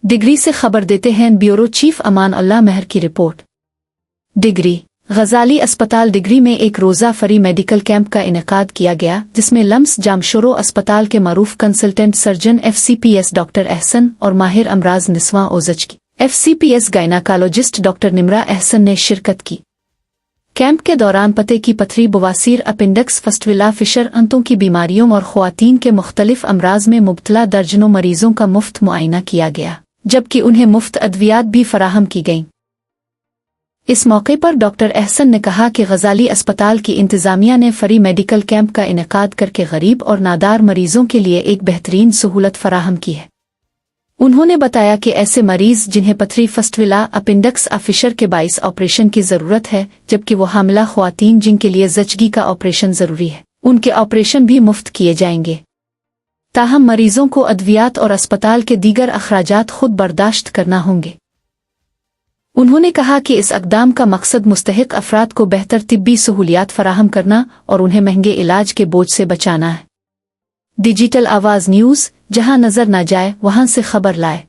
Degree से खबर देते हैं ब्यूरो चीफ अमान अल्लाह महर की रिपोर्ट। डिग्री गजाली अस्पताल डिग्री में एक रोज़ा फ्री मेडिकल कैंप का इनेकाद किया गया, जिसमें लम्स जामशोरो अस्पताल के मारूफ consultant surgeon FCPS doctor Ehsan और माहिर अमराज निस्वा ओजच की FCPS gynaecologist doctor Nimra Ehsan ने शिरकत की। कैंप के दौरान पते की पथरी, बवासीर, अपेंडिक्स, फस्टविला, फिशर, अंतों की बीमारियों और ख्वातीन के मुख्तलिफ अमराज में मुब्तला दर्जनों मरीजों का मुफ्त मुआयना किया गया, जबकि उन्हें मुफ्त अद्वियात भी फराहम की गईं। इस मौके पर डॉक्टर एहसन ने कहा कि गजाली अस्पताल की इंतजामिया ने फ्री मेडिकल कैंप का इनेकाद करके गरीब और नादार मरीजों के लिए एक बेहतरीन सहूलत फराहम की है। उन्होंने बताया कि ऐसे मरीज जिन्हें पथरी, फस्टविला, अपेंडिक्स, फिशर के बाइस ऑपरेशन की ज़रूरत है, जबकि वो हामिला ख्वातीन जिनके लिए ज़चगी का ऑपरेशन ज़रूरी है, उनके ऑपरेशन भी मुफ्त किए जाएंगे। ताहम मरीजों को अद्वियात और अस्पताल के दीगर अखराजात खुद बर्दाश्त करना होंगे। उन्होंने कहा कि इस अक़दाम का मकसद मुस्तहिक अफराद को बेहतर तिब्बी सहूलियात फराहम करना और उन्हें महंगे इलाज के बोझ से बचाना है। डिजिटल आवाज़ न्यूज़, जहां नजर न जाए वहां से खबर लाए।